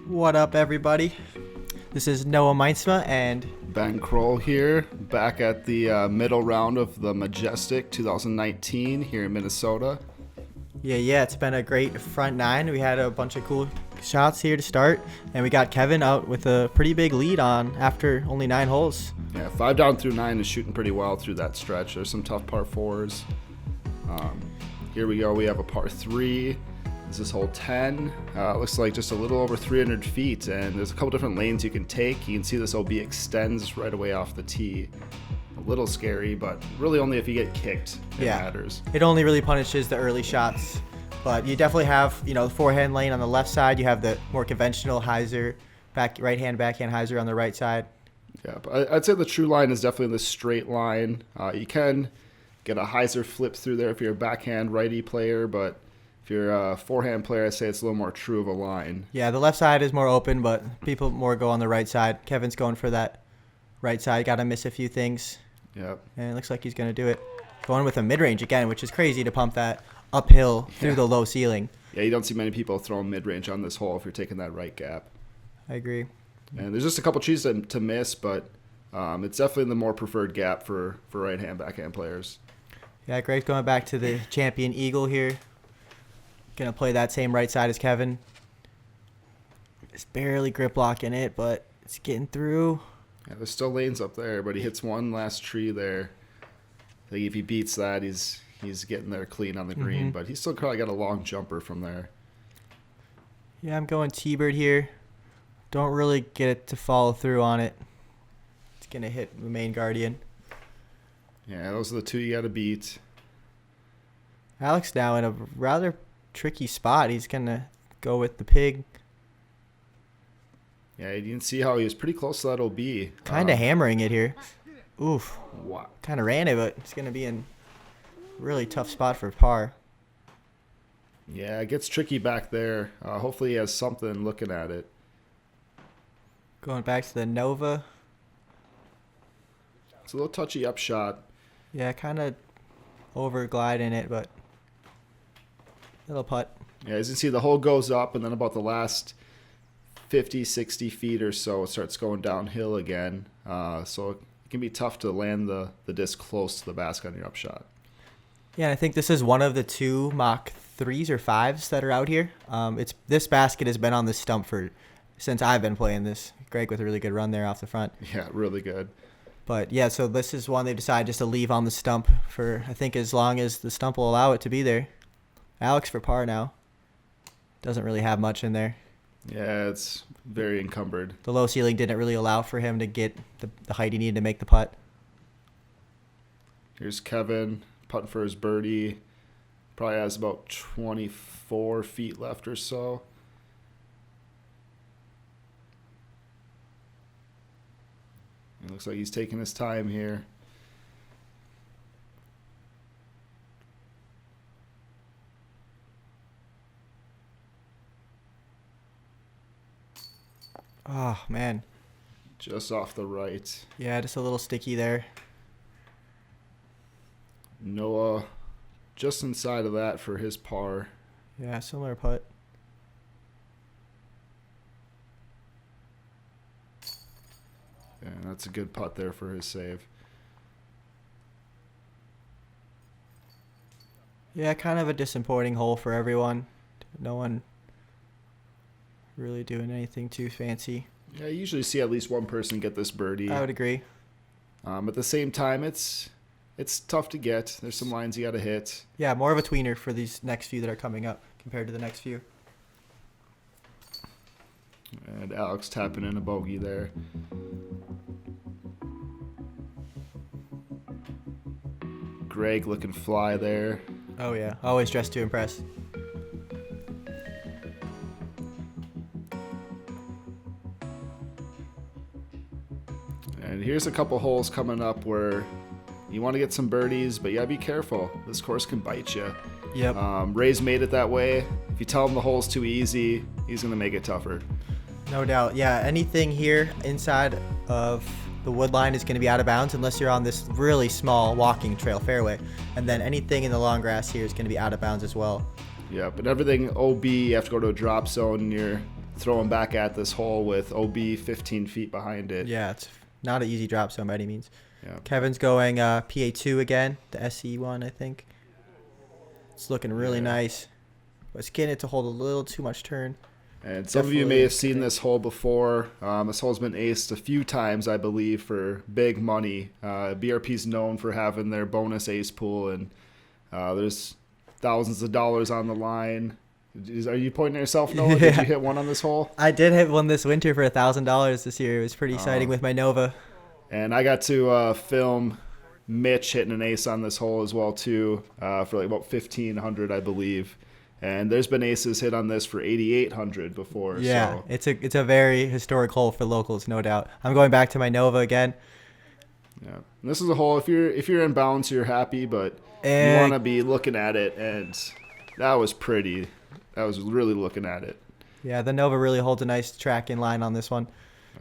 What up, everybody? This is Noah Meintsma and Ben Kroll here, back at the middle round of the Majestic 2019 here in Minnesota. yeah, it's been a great front nine. We had a bunch of cool shots here to start, and we got Kevin out with a pretty big lead on after only 9 holes. Yeah, 5 down through 9 is shooting pretty well through that stretch. There's some tough par 4s. Here we go. We have a par 3. This is hole 10. Looks like just a little over 300 feet, and there's a couple different lanes you can take. You can see this OB extends right away off the tee. A little scary, but really only if you get kicked it matters. It only really punishes the early shots, but you definitely have, the forehand lane on the left side. You have the more conventional hyzer, right-hand, backhand hyzer on the right side. Yeah, but I'd say the true line is definitely the straight line. You can get a hyzer flip through there if you're a backhand righty player, but if you're a forehand player, I'd say it's a little more true of a line. Yeah, the left side is more open, but people more go on the right side. Kevin's going for that right side. Got to miss a few things. Yep. And it looks like he's going to do it. Going with a mid-range again, which is crazy to pump that uphill through the low ceiling. Yeah, you don't see many people throwing mid-range on this hole if you're taking that right gap. I agree. And there's just a couple trees to miss, but it's definitely the more preferred gap for right-hand, backhand players. Yeah, Gregg's going back to the champion eagle here. Going to play that same right side as Kevin. It's barely grip locking it, but it's getting through. Yeah, there's still lanes up there, but he hits one last tree there. I think if he beats that, he's getting there clean on the green, but he's still probably got a long jumper from there. Yeah, I'm going T-bird here. Don't really get it to follow through on it. It's going to hit the main guardian. Yeah, those are the two you got to beat. Alex now in a rather tricky spot. He's going to go with the pig. Yeah, you can see how he was pretty close to that OB. Kind of hammering it here. Oof. Wow. Kind of ran it, but it's going to be in a really tough spot for par. Yeah, it gets tricky back there. Hopefully he has something looking at it. Going back to the Nova. It's a little touchy upshot. Yeah, kind of over gliding it, but little putt. Yeah, as you can see, the hole goes up, and then about the last 50, 60 feet or so, it starts going downhill again. So it can be tough to land the disc close to the basket on your upshot. Yeah, and I think this is one of the 2 Mach 3s or 5s that are out here. This basket has been on the stump since I've been playing this. Gregg with a really good run there off the front. Yeah, really good. But yeah, so this is one they decided just to leave on the stump for, I think, as long as the stump will allow it to be there. Alex for par now. Doesn't really have much in there. Yeah, it's very encumbered. The low ceiling didn't really allow for him to get the height he needed to make the putt. Here's Kevin putting for his birdie. Probably has about 24 feet left or so. It looks like he's taking his time here. Oh, man. Just off the right. Yeah, just a little sticky there. Noah just inside of that for his par. Yeah, similar putt. Yeah, that's a good putt there for his save. Yeah, kind of a disappointing hole for everyone. No one really doing anything too fancy. Yeah, you usually see at least one person get this birdie. I would agree. At the same time, it's tough to get. There's some lines you got to hit. Yeah, more of a tweener for these next few that are coming up compared to the next few. And Alex tapping in a bogey there. Gregg looking fly there. Oh, yeah. Always dressed to impress. And here's a couple holes coming up where you want to get some birdies, but you gotta be careful. This course can bite you. Yep. Ray's made it that way. If you tell him the hole's too easy, he's gonna make it tougher. No doubt. Yeah, anything here inside of the wood line is going to be out of bounds unless you're on this really small walking trail fairway. And then anything in the long grass here is going to be out of bounds as well. Yeah, but everything OB, you have to go to a drop zone near throwing back at this hole with OB 15 feet behind it. Yeah, it's not an easy drop zone by any means. Yeah. Kevin's going PA2 again, the SE one, I think. It's looking really nice. But it's getting it to hold a little too much turn. And some of you may have seen this hole before. This hole's been aced a few times, I believe, for big money. BRP's known for having their bonus ace pool, and there's thousands of dollars on the line. Are you pointing at yourself, Noah? Did you hit one on this hole? I did hit one this winter for $1,000 this year. It was pretty exciting with my Nova. And I got to film Mitch hitting an ace on this hole as well, too, for like about $1,500, I believe. And there's been aces hit on this for $8,800 before. Yeah, so. it's a very historic hole for locals, no doubt. I'm going back to my Nova again. Yeah, and this is a hole. If you're in bounds, you're happy, but you want to be looking at it, and that was pretty. I was really looking at it. Yeah, the Nova really holds a nice track in line on this one.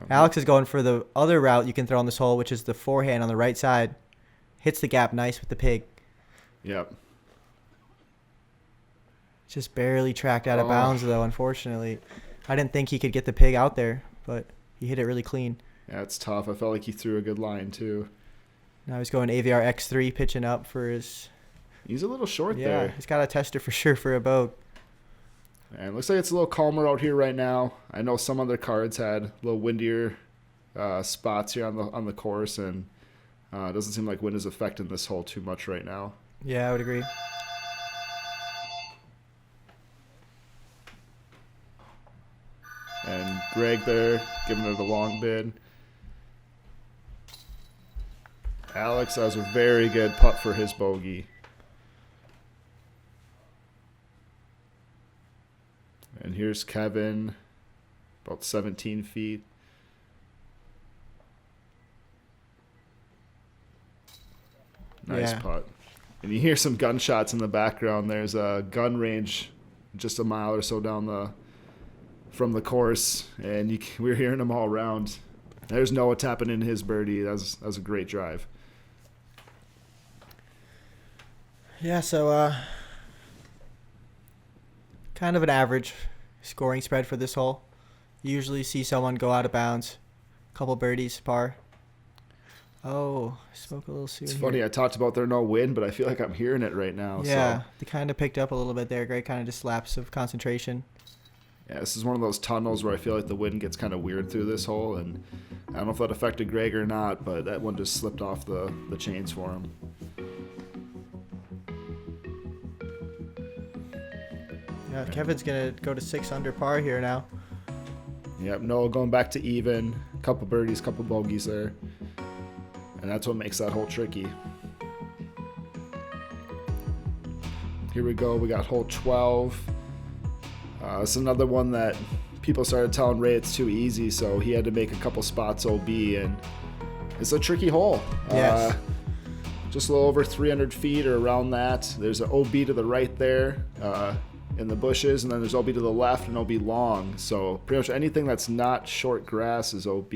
Alex is going for the other route you can throw on this hole, which is the forehand on the right side. Hits the gap nice with the pig. Yep. Just barely tracked out of bounds, though, unfortunately. I didn't think he could get the pig out there, but he hit it really clean. Yeah, it's tough. I felt like he threw a good line, too. Now he's going AVR X3, pitching up for his... He's a little short yeah, there. he's got a tester for sure for a boat. And it looks like it's a little calmer out here right now. I know some other cards had a little windier spots here on the course, and it doesn't seem like wind is affecting this hole too much right now. Yeah, I would agree. And Greg there giving it a long bid. Alex, that was a very good putt for his bogey. And here's Kevin, about 17 feet. Nice putt. And you hear some gunshots in the background. There's a gun range just a mile or so down from the course, and we're hearing them all around. There's Noah tapping in his birdie. That was a great drive. Yeah, so kind of an average scoring spread for this hole. You usually see someone go out of bounds. A couple birdies, par. Oh, I spoke a little soon. It's funny, I talked about there no wind, but I feel like I'm hearing it right now. Yeah, so. they kind of picked up a little bit there. Great kind of just lapse of concentration. Yeah, this is one of those tunnels where I feel like the wind gets kind of weird through this hole, and I don't know if that affected Greg or not, but that one just slipped off the chains for him. Yeah, Kevin's going to go to 6 under par here now. Yep, Noah going back to even. Couple birdies, couple bogeys there. And that's what makes that hole tricky. Here we go. We got hole 12. It's another one that people started telling Ray it's too easy, so he had to make a couple spots OB, and it's a tricky hole. Yes. Just a little over 300 feet or around that. There's an OB to the right there in the bushes, and then there's OB to the left and OB long. So pretty much anything that's not short grass is OB.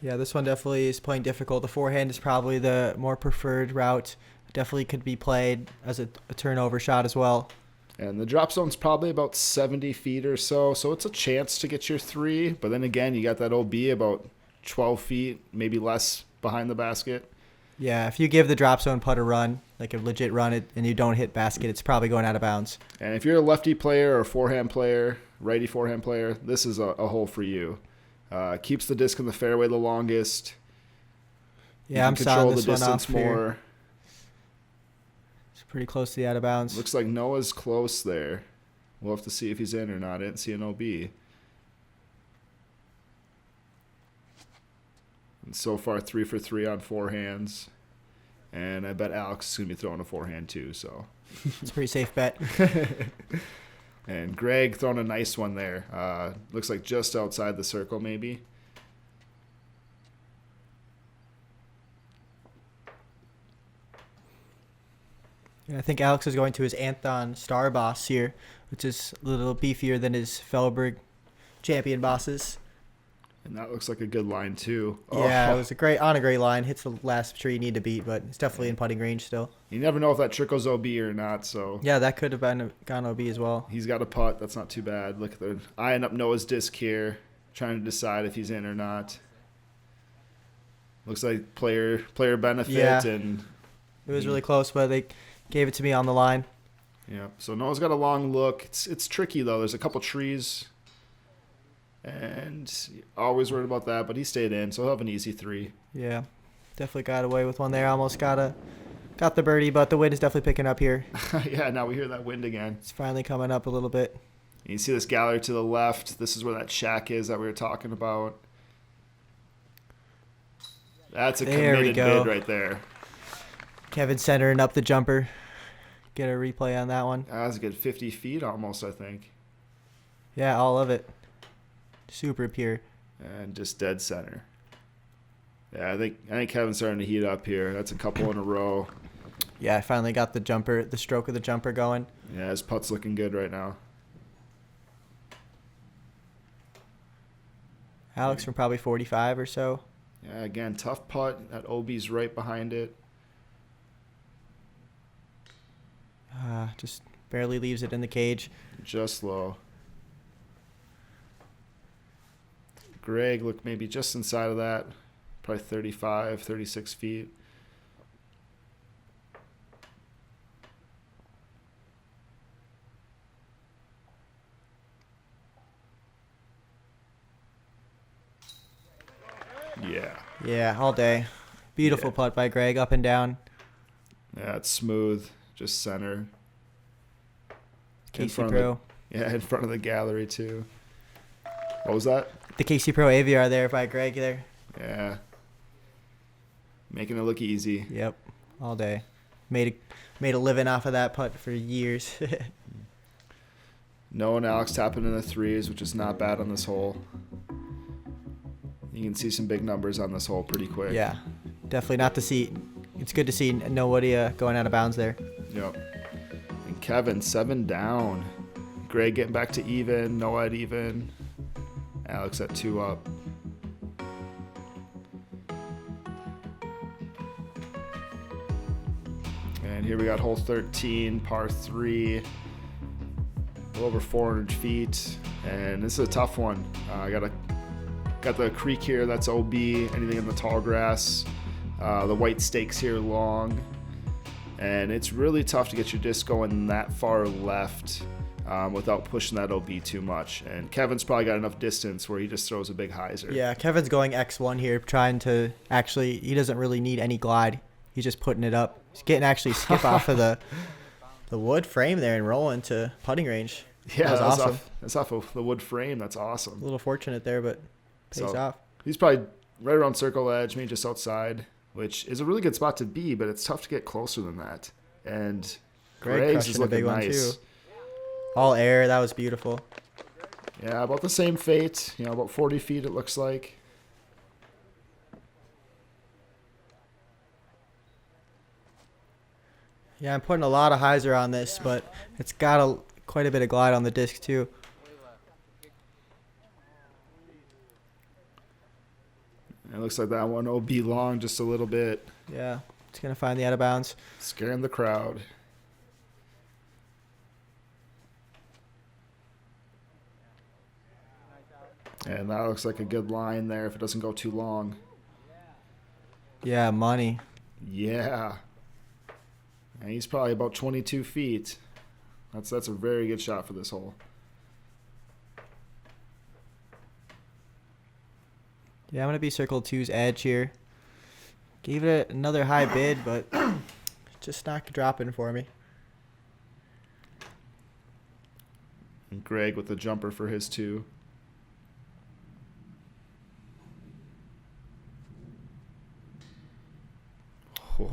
Yeah, this one definitely is playing difficult. The forehand is probably the more preferred route. Definitely could be played as a turnover shot as well. And the drop zone's probably about 70 feet or so, so it's a chance to get your 3. But then again, you got that OB about 12 feet, maybe less behind the basket. Yeah, if you give the drop zone putt a run, like a legit run, and you don't hit basket, it's probably going out of bounds. And if you're a lefty player or forehand player, righty forehand player, this is a hole for you. Keeps the disc in the fairway the longest. Yeah, I'm control this the one distance off more. Here. It's pretty close to the out of bounds. Looks like Noah's close there. We'll have to see if he's in or not. I didn't see an OB. And so far, 3 for 3 on forehands. And I bet Alex is going to be throwing a forehand too. So it's a pretty safe bet. And Greg throwing a nice one there. Looks like just outside the circle maybe. Yeah, I think Alex is going to his Anthon Star Boss here, which is a little beefier than his Fellberg champion bosses. And that looks like a good line, too. Yeah, Oh. it was on a great line. Hits the last tree you need to beat, but it's definitely in putting range still. You never know if that trickles OB or not, so. Yeah, that could have gone OB as well. He's got a putt. That's not too bad. Look, they're eyeing up Noah's disc here, trying to decide if he's in or not. Looks like player benefit. Yeah. And It was really close, but they gave it to me on the line. yeah. So Noah's got a long look. It's tricky, though. There's a couple trees. And always worried about that, but he stayed in, so he'll have an easy 3. Yeah, definitely got away with one there. Almost got the birdie, but the wind is definitely picking up here. Yeah, now we hear that wind again. It's finally coming up a little bit. And you see this gallery to the left. This is where that shack is that we were talking about. That's a committed bid right there. Kevin centering up the jumper. Get a replay on that one. That's a good 50 feet almost, I think. Yeah, all of it. Super pure. And just dead center. Yeah, I think Kevin's starting to heat up here. That's a couple in a row. Yeah, I finally got the stroke of the jumper going. Yeah, his putt's looking good right now. Alex from probably 45 or so. Yeah, again, tough putt. That OB's right behind it. Just barely leaves it in the cage. Just low. Greg looked maybe just inside of that. Probably 35, 36 feet. Yeah. Yeah, all day. Beautiful putt by Greg, up and down. Yeah, it's smooth. Just center. KC Pro. In front of the gallery, too. What was that? The KC Pro AVR there by Greg there. Yeah. Making it look easy. Yep, all day. Made a living off of that putt for years. Noah and Alex tapping in the 3s, which is not bad on this hole. You can see some big numbers on this hole pretty quick. Yeah, definitely not to see. It's good to see nobody going out of bounds there. Yep. And Kevin, 7 down. Greg getting back to even. Noah at even. Alex at 2 up. And here we got hole 13, par 3. A little over 400 feet. And this is a tough one. Got the creek here, that's OB, anything in the tall grass. The white stakes here long. And it's really tough to get your disc going that far left without pushing that OB too much. And Kevin's probably got enough distance where he just throws a big hyzer. Yeah, Kevin's going X1 here, trying to he doesn't really need any glide. He's just putting it up. He's getting actually skip off of the wood frame there and rolling to putting range. Yeah, that was awesome. That's off of the wood frame. That's awesome. A little fortunate there, but pays off. He's probably right around circle edge, maybe just outside, which is a really good spot to be, but it's tough to get closer than that. And Greg's is looking nice. All air, that was beautiful. Yeah, about the same fate, about 40 feet it looks like. Yeah, I'm putting a lot of hyzer on this, but it's got quite a bit of glide on the disc too. It looks like that one will be long just a little bit. Yeah, it's going to find the out of bounds. Scaring the crowd. And that looks like a good line there if it doesn't go too long. Yeah, money. Yeah. And he's probably about 22 feet. That's a very good shot for this hole. Yeah, I'm going to be circle 2's edge here. Gave it another high bid, but just not dropping for me. And Greg with the jumper for his 2.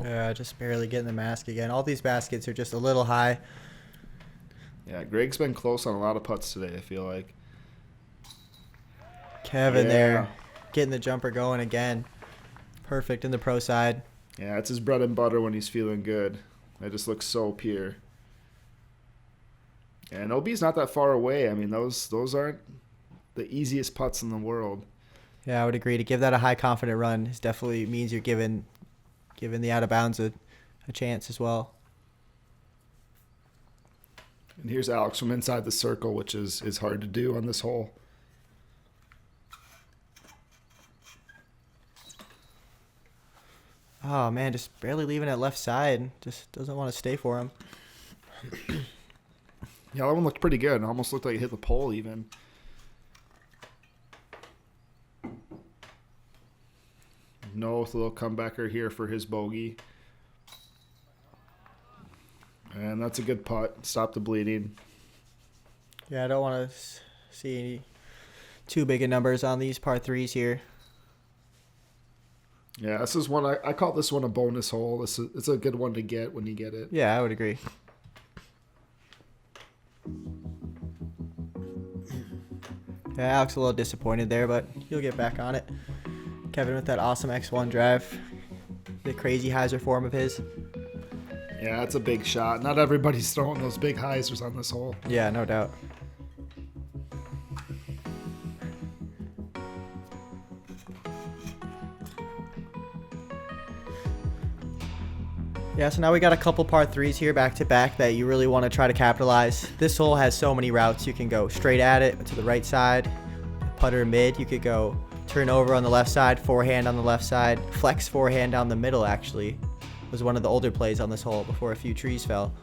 Yeah, just barely getting the mask again. All these baskets are just a little high. Yeah, Greg's been close on a lot of putts today, I feel like. Kevin there, getting the jumper going again. Perfect in the pro side. Yeah, it's his bread and butter when he's feeling good. It just looks so pure. And OB's not that far away. I mean, those aren't the easiest putts in the world. Yeah, I would agree. To give that a high confident run is definitely means you're giving the out of bounds a chance as well. And here's Alex from inside the circle, which is hard to do on this hole. Oh man, just barely leaving it left side. Just doesn't want to stay for him. Yeah, that one looked pretty good. It almost looked like it hit the pole even. Noah with a little comebacker here for his bogey. And that's a good putt. Stop the bleeding. Yeah, I don't want to see any too big of numbers on these par threes here. Yeah, this is one I call this one a bonus hole. It's a good one to get when you get it. Yeah, I would agree. Yeah, Alex a little disappointed there, but he'll get back on it. Kevin with that awesome X1 drive. The crazy hyzer form of his. Yeah, that's a big shot. Not everybody's throwing those big hyzers on this hole. Yeah, no doubt. Yeah, so now we got a couple par threes here back to back that you really want to try to capitalize. This hole has so many routes. You can go straight at it to the right side, putter mid. You could go turn over on the left side, forehand on the left side, flex forehand down the middle actually. Was one of the older plays on this hole before a few trees fell.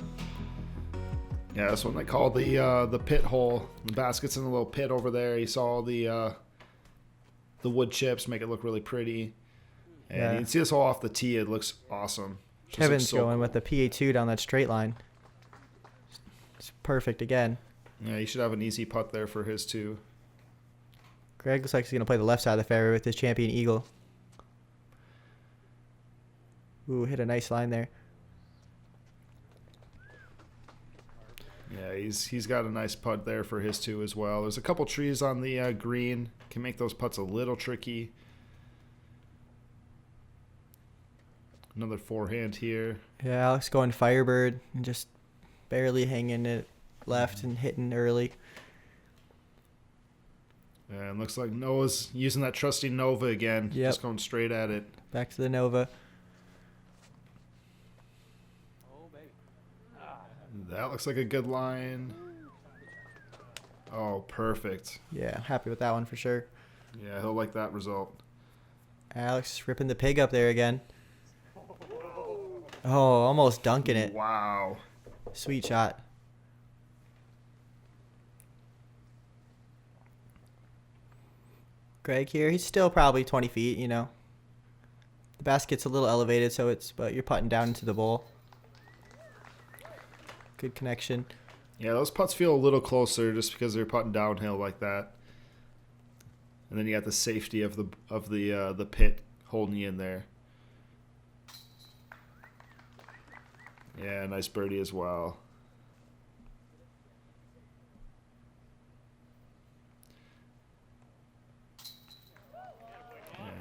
Yeah, that's what they call the pit hole. The basket's in a little pit over there. You saw the wood chips make it look really pretty. And Yeah. you can see this hole off the tee. It looks awesome. Just Kevin's looks so going cool. with the PA2 down that straight line. It's perfect again. Yeah, you should have an easy putt there for his too. Greg looks like he's going to play the left side of the fairway with his champion eagle. Ooh, hit a nice line there. Yeah, he's got a nice putt there for his too as well. There's a couple trees on the green. Can make those putts a little tricky. Another forehand here. Yeah, Alex going Firebird and just barely hanging it left and hitting early. And looks like Noah's using that trusty Nova again. Yep. Just going straight at it. Back to the Nova. That looks like a good line. Oh, perfect. Yeah, happy with that one for sure. Yeah, he'll like that result. Alex ripping the pig up there again. Oh, almost dunking it. Wow. Sweet shot. Greg here, he's still probably 20 feet, you know. The basket's a little elevated, but you're putting down into the bowl. Good connection. Yeah, those putts feel a little closer just because they're putting downhill like that. And then you got the safety of the pit holding you in there. Yeah, nice birdie as well.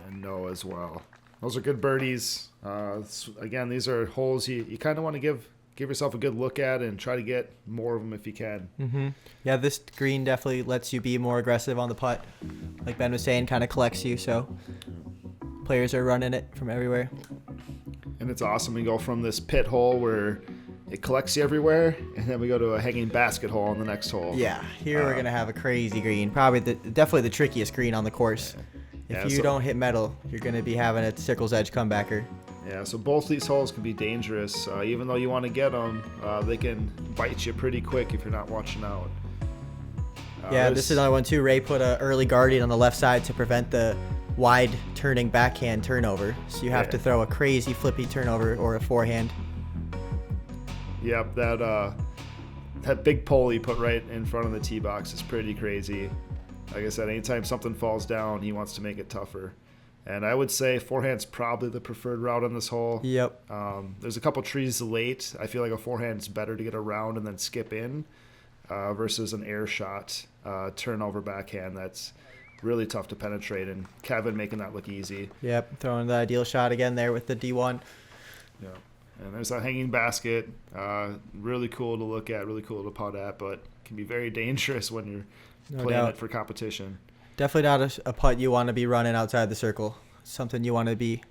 And Noah as well. Those are good birdies. Again, these are holes you kind of want to give yourself a good look at and try to get more of them if you can. Mm-hmm. Yeah, this green definitely lets you be more aggressive on the putt. Like Ben was saying, kind of collects you, so players are running it from everywhere. And it's awesome. We go from this pit hole where it collects you everywhere, and then we go to a hanging basket hole on the next hole. Yeah, here we're going to have a crazy green. Probably definitely the trickiest green on the course. If you don't hit metal, you're going to be having a circle's edge comebacker. Yeah, so both these holes can be dangerous. Even though you want to get them, they can bite you pretty quick if you're not watching out. Yeah, this is another one too. Ray put a early guardian on the left side to prevent the wide turning backhand turnover. So you have to throw a crazy flippy turnover or a forehand. Yep, that big pole he put right in front of the tee box is pretty crazy. Like I said, anytime something falls down, he wants to make it tougher. And I would say forehand's probably the preferred route on this hole. Yep. There's a couple trees late. I feel like a forehand's better to get around and then skip in versus an air shot turnover backhand that's really tough to penetrate. And Kevin making that look easy. Yep, throwing the ideal shot again there with the D1. Yeah. And there's that hanging basket. Really cool to look at, really cool to putt at, but can be very dangerous when you're playing it for competition. Definitely not a putt you want to be running outside the circle. Something you want to be,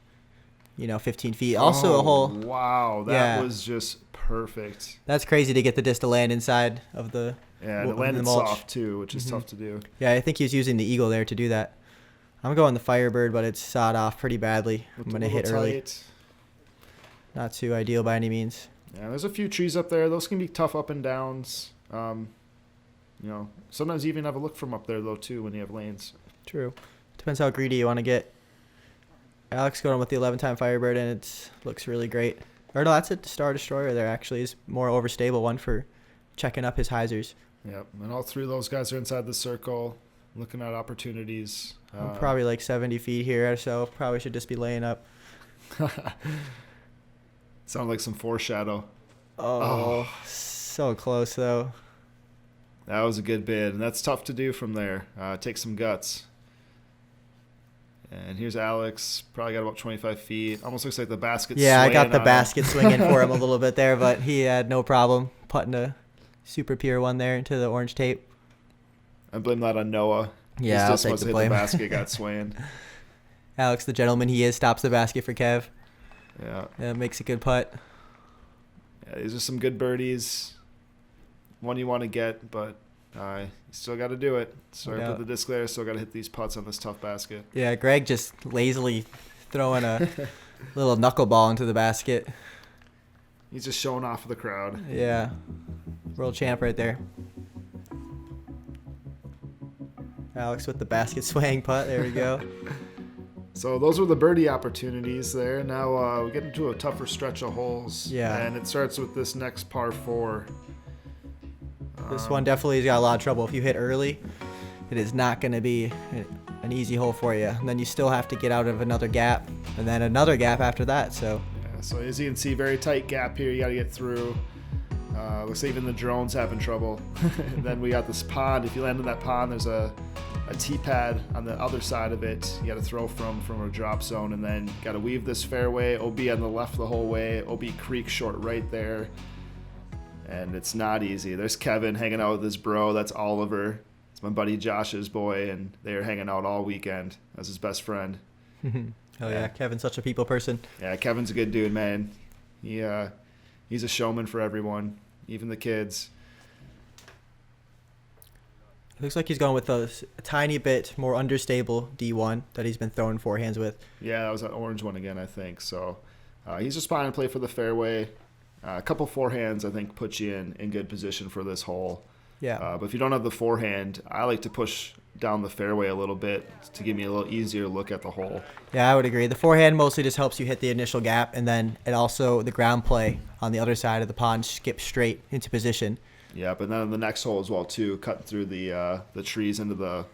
15 feet. Also a hole. Wow, that was just perfect. That's crazy to get the disc to land inside of the Yeah, and it landed soft too, which is tough to do. Yeah, I think he was using the eagle there to do that. I'm going the Firebird, but it's sawed off pretty badly. I'm going to hit early. Not too ideal by any means. Yeah, there's a few trees up there. Those can be tough up and downs. Sometimes you even have a look from up there, though, too, when you have lanes. True. Depends how greedy you want to get. Alex going with the 11-time Firebird, and it looks really great. Or no, that's a Star Destroyer there, actually. It's more overstable one for checking up his hyzers. Yep, and all three of those guys are inside the circle, looking at opportunities. I'm probably like 70 feet here, so probably should just be laying up. Sound like some foreshadow. Oh, so close, though. That was a good bid, and that's tough to do from there. Take some guts. And here's Alex. Probably got about 25 feet. Almost looks like the basket's Yeah, I got the on basket swinging for him a little bit there, but he had no problem putting a super pure one there into the orange tape. I blame that on Noah. Yeah, I'll take the blame. The basket got swaying. Alex, the gentleman he is, stops the basket for Kev. Yeah. Makes a good putt. Yeah, these are some good birdies. One you want to get, but you still got to do it. Sorry, put the disc there. Still got to hit these putts on this tough basket. Yeah, Greg just lazily throwing a little knuckleball into the basket. He's just showing off for the crowd. Yeah, world champ right there. Alex with the basket swaying putt. There we go. So those were the birdie opportunities there. Now we get into a tougher stretch of holes. Yeah. And it starts with this next par 4. This one definitely has got a lot of trouble. If you hit early, it is not going to be an easy hole for you. And then you still have to get out of another gap, and then another gap after that. So as you can see, very tight gap here. You got to get through. Looks like even the drone's having trouble. And then we got this pond. If you land in that pond, there's a tee pad on the other side of it. You got to throw from a drop zone, and then got to weave this fairway. OB on the left the whole way. OB creek short right there. And it's not easy. There's Kevin hanging out with his bro. That's Oliver. It's my buddy Josh's boy, and they're hanging out all weekend as his best friend. Oh yeah, Kevin's such a people person. Yeah, Kevin's a good dude, man. He's a showman for everyone, even the kids. It looks like he's going with a tiny bit more understable D1 that he's been throwing forehands with. Yeah, that was that orange one again, I think. So he's just trying to play for the fairway. A couple forehands, I think, put you in good position for this hole. Yeah. But if you don't have the forehand, I like to push down the fairway a little bit to give me a little easier look at the hole. Yeah, I would agree. The forehand mostly just helps you hit the initial gap, and then it also, the ground play on the other side of the pond, skips straight into position. Yeah, but then the next hole as well, too, cutting through the trees into the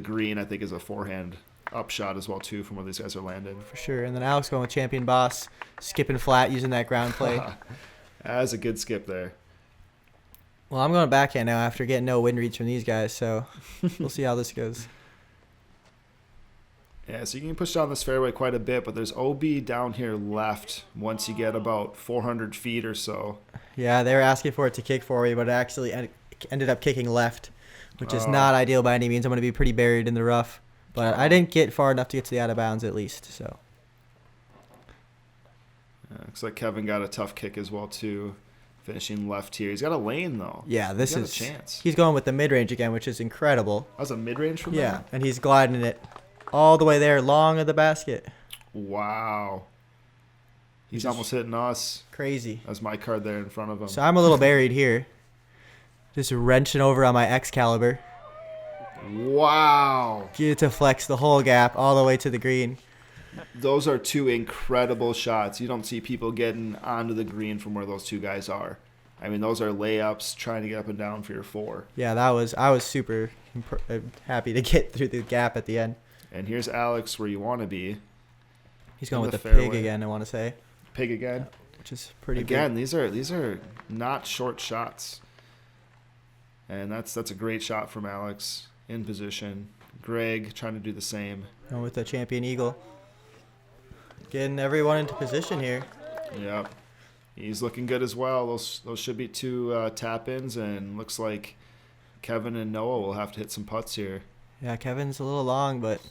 green, I think, is a forehand upshot as well, too, from where these guys are landing. For sure. And then Alex going with Champion Boss, skipping flat, using that ground play. That was a good skip there. Well, I'm going backhand now after getting no wind reads from these guys, so we'll see how this goes. Yeah, so you can push down this fairway quite a bit, but there's OB down here left once you get about 400 feet or so. Yeah, they were asking for it to kick for me, but it actually ended up kicking left, which is not ideal by any means. I'm going to be pretty buried in the rough. But I didn't get far enough to get to the out of bounds at least. So looks like Kevin got a tough kick as well too, finishing left here. He's got a lane though. Yeah, this he's got is a chance. He's going with the mid range again, which is incredible. That was a mid range from him? Yeah, and he's gliding it all the way there, long of the basket. Wow. He's almost hitting us. Crazy. That's my card there in front of him. So I'm a little buried here, just wrenching over on my Excalibur. Wow. Get to flex the whole gap all the way to the green. Those are two incredible shots. You don't see people getting onto the green from where those two guys are. I mean, those are layups trying to get up and down for your 4. Yeah, I was super happy to get through the gap at the end. And here's Alex where you want to be. He's going with the pig again, I want to say. Pig again? Which is pretty Again, big. these are not short shots. And that's a great shot from Alex. In position. Greg trying to do the same. And with the Champion Eagle. Getting everyone into position here. Yep. He's looking good as well. Those should be 2 tap-ins, and looks like Kevin and Noah will have to hit some putts here. Yeah, Kevin's a little long, but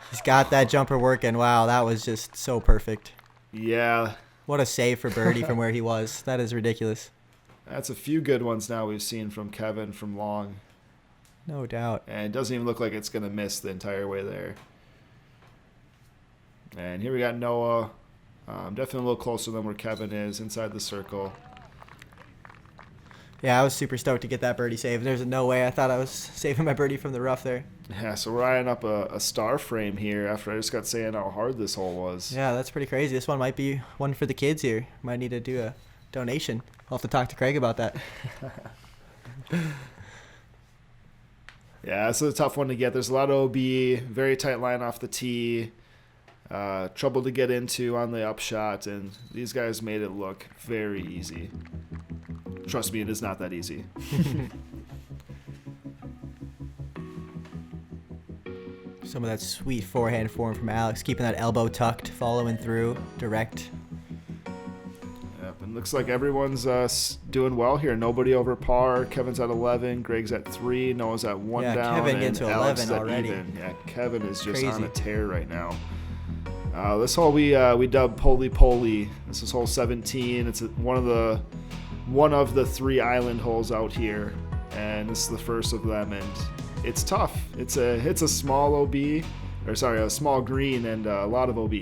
he's got that jumper working. Wow, that was just so perfect. Yeah. What a save for birdie from where he was. That is ridiculous. That's a few good ones now we've seen from Kevin from long. No doubt. And it doesn't even look like it's going to miss the entire way there. And here we got Noah. Definitely a little closer than where Kevin is, inside the circle. Yeah, I was super stoked to get that birdie save. There's no way I thought I was saving my birdie from the rough there. Yeah, so we're eyeing up a star frame here after I just got saying how hard this hole was. Yeah, that's pretty crazy. This one might be one for the kids here. Might need to do a donation. I'll have to talk to Kraig about that. Yeah, this is a tough one to get. There's a lot of OB, very tight line off the tee. Trouble to get into on the upshot, and these guys made it look very easy. Trust me, it is not that easy. Some of that sweet forehand form from Alex, keeping that elbow tucked, following through, direct. Yep, and looks like everyone's doing well here. Nobody over par. Kevin's at 11, Gregg's at 3, Noah's at 1 Yeah, down, Kevin and getting to Alex 11 at already. even. Yeah, Kevin is just Crazy. on a tear right now. This hole we dubbed Poly Poly. This is hole 17. It's one of the 3 island holes out here, and this is the first of them. And it's tough. It's a small OB, or sorry, a small green and a lot of OB.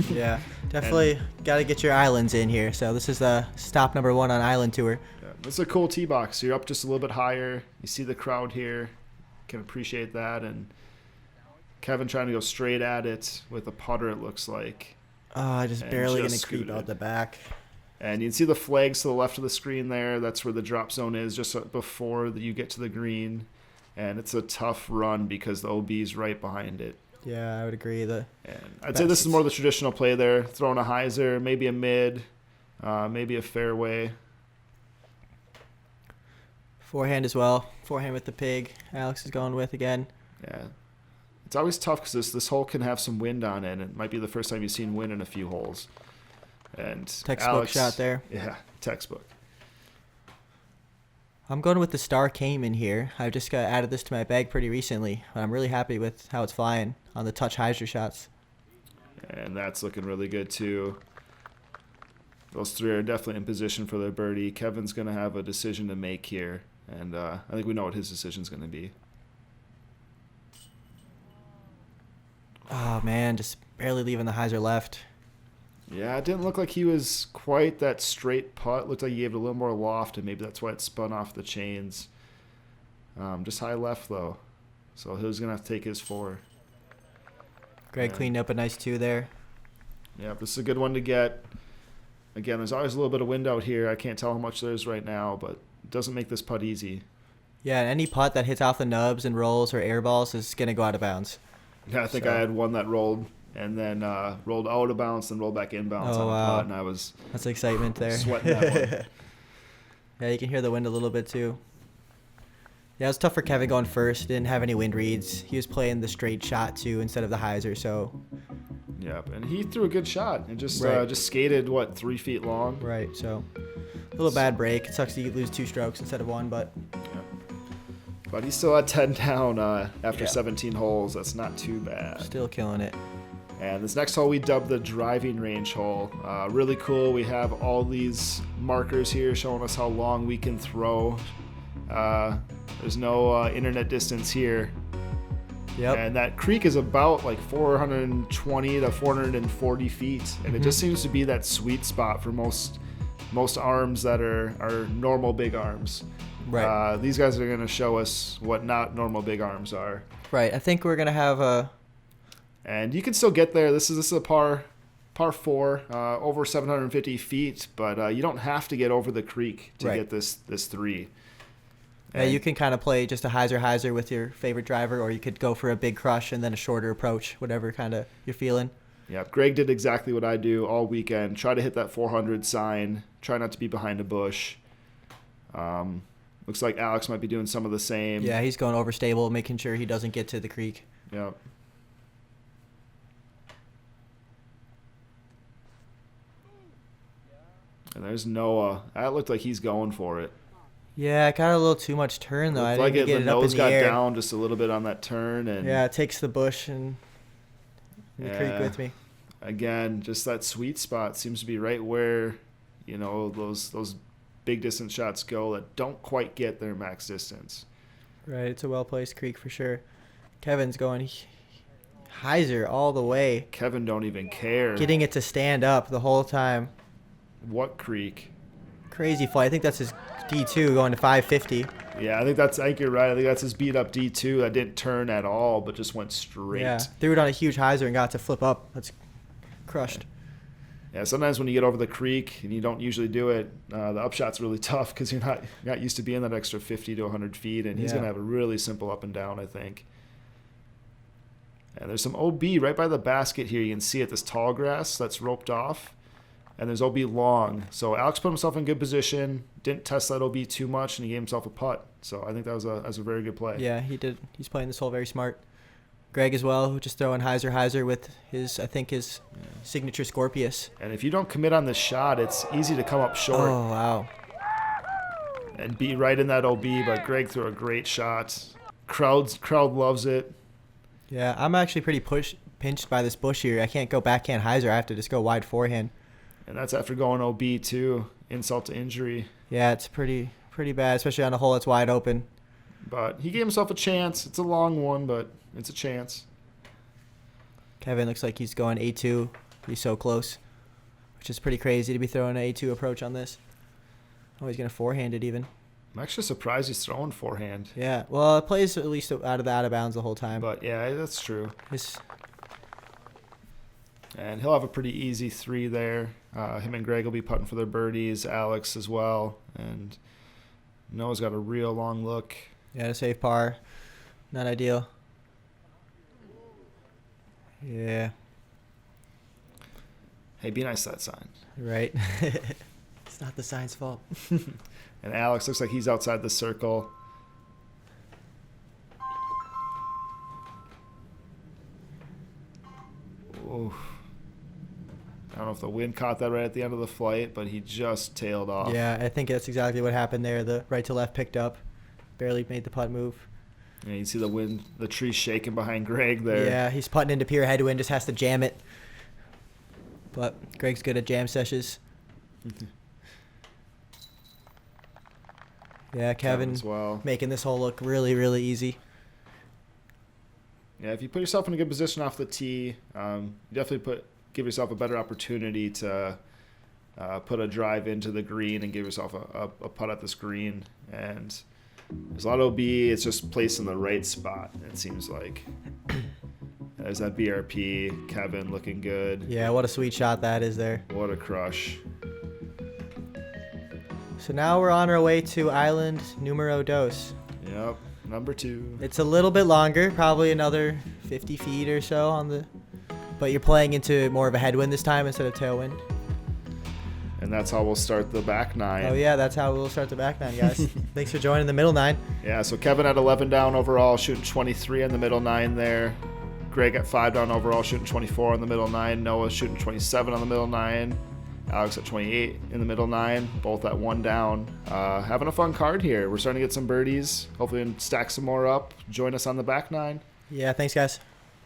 Yeah, definitely got to get your islands in here. So this is the stop number 1 on Island Tour. Yeah, it's a cool tee box. You're up just a little bit higher. You see the crowd here. Can appreciate that. And Kevin trying to go straight at it with a putter, it looks like. Oh, I just And barely going just to creep scooted. out the back. And you can see the flags to the left of the screen there. That's where the drop zone is, just before you get to the green. And it's a tough run because the OB's right behind it. Yeah, I would agree. And I'd say this is more the traditional play there. Throwing a hyzer, maybe a mid, maybe a fairway. Forehand as well. Forehand with the pig. Alex is going with again. Yeah. It's always tough because this hole can have some wind on it. And it might be the first time you've seen wind in a few holes. And Textbook Alex, shot there. Yeah, textbook. I'm going with the Star Cayman here. I just got added this to my bag pretty recently. I'm really happy with how it's flying on the touch hyzer shots. And that's looking really good too. Those 3 are definitely in position for their birdie. Kevin's going to have a decision to make here. And I think we know what his decision's going to be. Oh, man, just barely leaving the hyzer left. Yeah, it didn't look like he was quite that straight putt. Looked like he gave it a little more loft, and maybe that's why it spun off the chains. Just high left, though. So he was going to have to take his 4. Greg Yeah. cleaned up a nice 2 there. Yeah, this is a good one to get. Again, there's always a little bit of wind out here. I can't tell how much there is right now, but it doesn't make this putt easy. Yeah, and any putt that hits off the nubs and rolls or air balls is going to go out of bounds. Yeah, I think So- I had one that rolled and then rolled out of bounds and rolled back inbounds Oh, on a wow. putt, and I was That's excitement there. sweating that one. Yeah, you can hear the wind a little bit too. Yeah, it was tough for Kevin going first. Didn't have any wind reads. He was playing the straight shot too instead of the hyzer, so Yep, and he threw a good shot and just Right. just skated 3 feet long. right. So a little bad break. It sucks that you lose 2 strokes instead of 1, but Yep. But he's still at 10 down after Yeah. 17 holes. That's not too bad. still killing it. And this next hole we dubbed the driving range hole. Really cool. We have all these markers here showing us how long we can throw. There's no internet distance here. Yep. And that creek is about 420 to 440 feet. And it just seems to be that sweet spot for most arms that are normal big arms. Right. These guys are going to show us what not normal big arms are. Right. I think we're gonna have a. And you can still get there. This is a par 4, over 750 feet, but you don't have to get over the creek to Right. get this 3. Yeah, you can kind of play just a hyzer with your favorite driver, or you could go for a big crush and then a shorter approach, whatever kind of you're feeling. Yeah, Greg did exactly what I do all weekend. Try to hit that 400 sign. Try not to be behind a bush. Looks like Alex might be doing some of the same. Yeah, he's going overstable, making sure he doesn't get to the creek. Yep. And there's Noah. That looked like he's going for it. Yeah, I got a little too much turn, though. I Looked didn't like get the it up in nose the got air. down just a little bit on that turn. And Yeah, it takes the bush and the creek with me. Again, just that sweet spot seems to be right where, those big distance shots go that don't quite get their max distance. Right, it's a well-placed creek for sure. Kevin's going hyzer all the way. Kevin don't even care. Getting it to stand up the whole time. What creek? Crazy flight. I think that's his D2 going to 550. Yeah, I think you're right. I think that's his beat up D2 that didn't turn at all, but just went straight. Yeah, threw it on a huge hyzer and got to flip up. That's crushed. Yeah, sometimes when you get over the creek and you don't usually do it, the upshot's really tough because you're not used to being that extra 50 to 100 feet, and he's going to have a really simple up and down, I think. And there's some OB right by the basket here. You can see it, this tall grass that's roped off. And there's OB long. So Alex put himself in good position, didn't test that OB too much, and he gave himself a putt. So I think that was a very good play. Yeah, he did. He's playing this hole very smart. Greg as well, just throwing hyzer with his signature Scorpius. And if you don't commit on this shot, it's easy to come up short. Oh, wow. And be right in that OB, but Greg threw a great shot. Crowd loves it. Yeah, I'm actually pretty pinched by this bush here. I can't go backhand hyzer. I have to just go wide forehand. And that's after going OB too. Insult to injury. Yeah, it's pretty bad, especially on a hole that's wide open. But he gave himself a chance. It's a long one, but it's a chance. Kevin looks like he's going A2. He's so close, which is pretty crazy to be throwing an A2 approach on this. Oh, he's going to forehand it even. I'm actually surprised he's throwing forehand. Yeah, well, it plays at least out of bounds the whole time. But yeah, that's true. And he'll have a pretty easy 3 there. Him and Greg will be putting for their birdies. Alex as well. And Noah's got a real long look. Yeah, to save par. Not ideal. Yeah. Hey, be nice to that sign. Right. It's not the sign's fault. And Alex looks like he's outside the circle. Oof. I don't know if the wind caught that right at the end of the flight, but he just tailed off. Yeah, I think that's exactly what happened there. The right to left picked up. Barely made the putt move. Yeah, you can see the wind, the tree shaking behind Greg there. Yeah, he's putting into pure headwind, just has to jam it. But Greg's good at jam sessions. Yeah, Kevin as well. Making this hole look really, really easy. Yeah, if you put yourself in a good position off the tee, you definitely give yourself a better opportunity to put a drive into the green and give yourself a putt at this green. And there's a lot of OB. It's just placed in the right spot, it seems like. There's that BRP. Kevin looking good. Yeah, what a sweet shot that is there. What a crush. So now we're on our way to island numero dos. Yep, number 2. It's a little bit longer, probably another 50 feet or so but you're playing into more of a headwind this time instead of tailwind. And that's how we'll start the back 9. Oh yeah, that's how we'll start the back 9, guys. Thanks for joining the middle 9. Yeah, so Kevin at 11 down overall, shooting 23 on the middle 9 there. Greg at 5 down overall, shooting 24 on the middle 9. Noah shooting 27 on the middle 9. Alex at 28 in the middle 9, both at 1 down. Having a fun card here. We're starting to get some birdies. Hopefully stack some more up. Join us on the back 9. Yeah, thanks, guys.